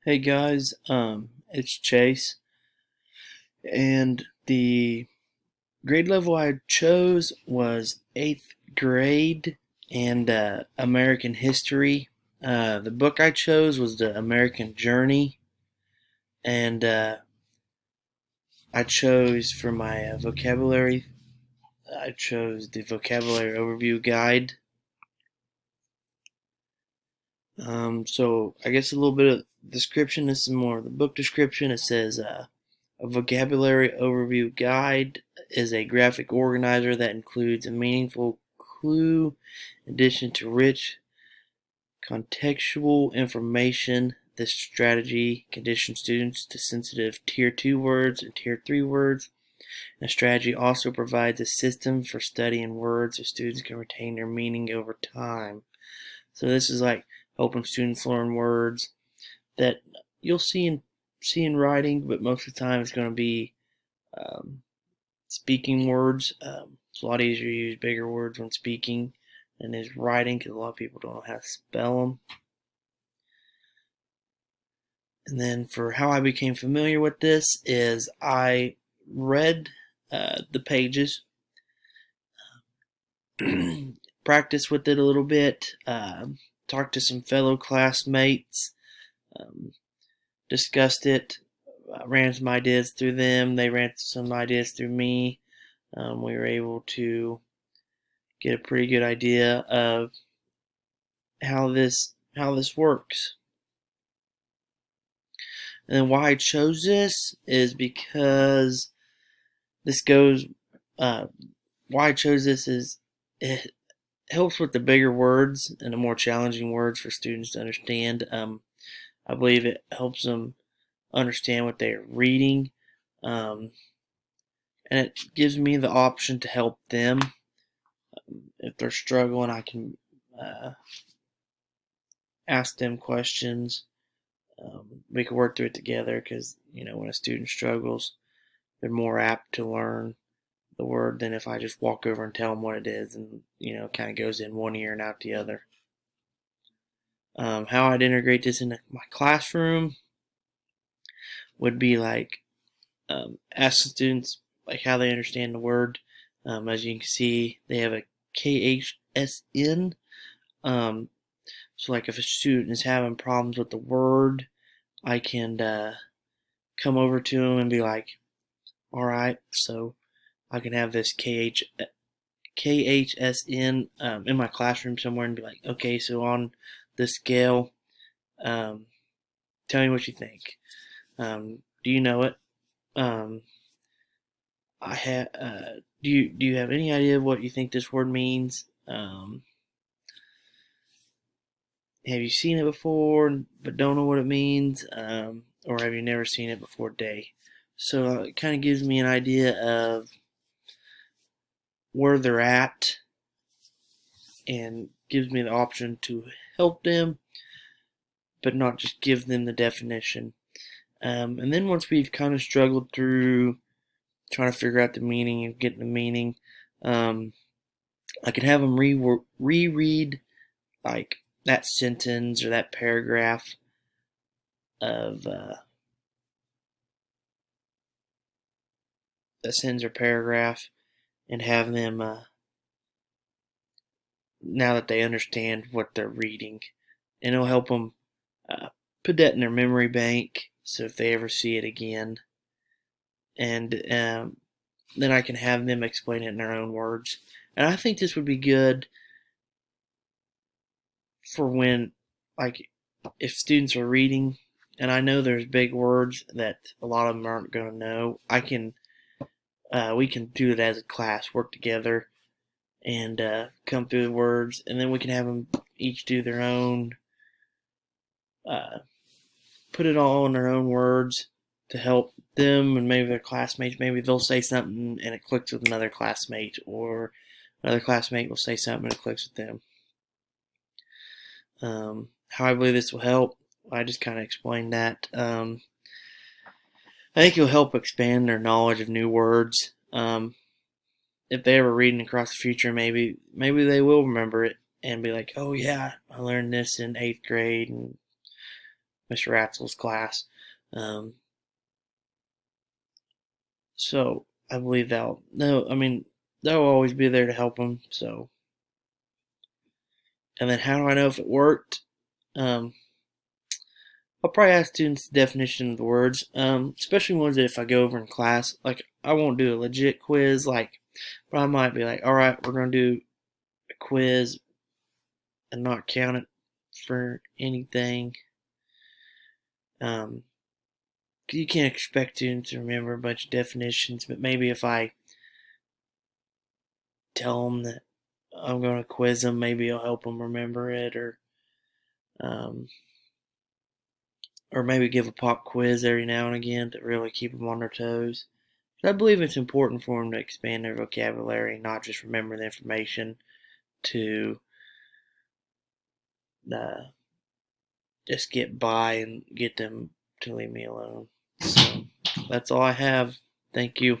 Hey guys, it's Chase, and the grade level I chose was 8th grade and American history. The book I chose was The American Journey, and I chose for my vocabulary, I chose the Vocabulary Overview Guide. So I guess a little bit of description. This is more of the book description. It says, a vocabulary overview guide is a graphic organizer that includes a meaningful clue in addition to rich contextual information. This strategy conditions students to sensitive Tier 2 words and Tier 3 words. And the strategy also provides a system for studying words so students can retain their meaning over time. So this is like helping students learn words that you'll see in writing, but most of the time it's going to be speaking words. It's a lot easier to use bigger words when speaking than is writing because a lot of people don't know how to spell them. And then for how I became familiar with this is I read the pages, practiced with it a little bit, talked to some fellow classmates, um, discussed it, ran some ideas through them. They ran some ideas through me. We were able to get a pretty good idea of how this works. And then why I chose this is because this goes. Uh, why I chose this is it helps with the bigger words and the more challenging words for students to understand. I believe it helps them understand what they are reading, um, and it gives me the option to help them if they're struggling. I can uh, ask them questions. We can work through it together because when a student struggles, they're more apt to learn the word than if I just walk over and tell them what it is and kind of goes in one ear and out the other. How I'd integrate this into my classroom would be like ask the students like how they understand the word. As you can see, they have a KHSN. Um, so like if a student is having problems with the word, I can come over to them and be like, all right, so I can have this KHSN in my classroom somewhere and be like, okay, so on this scale, um, tell me what you think. Do you know it? Um, I have. Do you have any idea of what you think this word means? Have you seen it before but don't know what it means? Or have you never seen it before? Day. So it kind of gives me an idea of where they're at and gives me the option to help them, but not just give them the definition. And then once we've kind of struggled through trying to figure out the meaning and getting the meaning, um, I can have them reread like that sentence or that paragraph of a sentence or paragraph and have them now that they understand what they're reading, and it'll help them uh, put that in their memory bank so if they ever see it again, and then I can have them explain it in their own words. And I think this would be good for when, like, if students are reading, and I know there's big words that a lot of them aren't going to know. We can do it as a class, work together, and come through the words, and then we can have them each do their own, uh, put it all in their own words to help them and maybe their classmates. Maybe they'll say something and it clicks with another classmate, or another classmate will say something and it clicks with them. How I believe this will help, I just kind of explained that. I think it'll help expand their knowledge of new words. If they ever read across the future, maybe they will remember it and be like, "Oh yeah, I learned this in 8th grade," and Mr. Ratzel's class. Um, so I believe they'll always be there to help them. So, and then how do I know if it worked? Um, I'll probably ask students the definition of the words, especially ones that if I go over in class, like I won't do a legit quiz, but I might be like, all right, we're gonna do a quiz and not count it for anything. Um, you can't expect students to remember a bunch of definitions, but maybe if I tell them that I'm going to quiz them, maybe it'll help them remember it, um, or maybe give a pop quiz every now and again to really keep them on their toes. I believe it's important for them to expand their vocabulary, not just remember the information to uh, just get by and get them to leave me alone. So that's all I have. Thank you.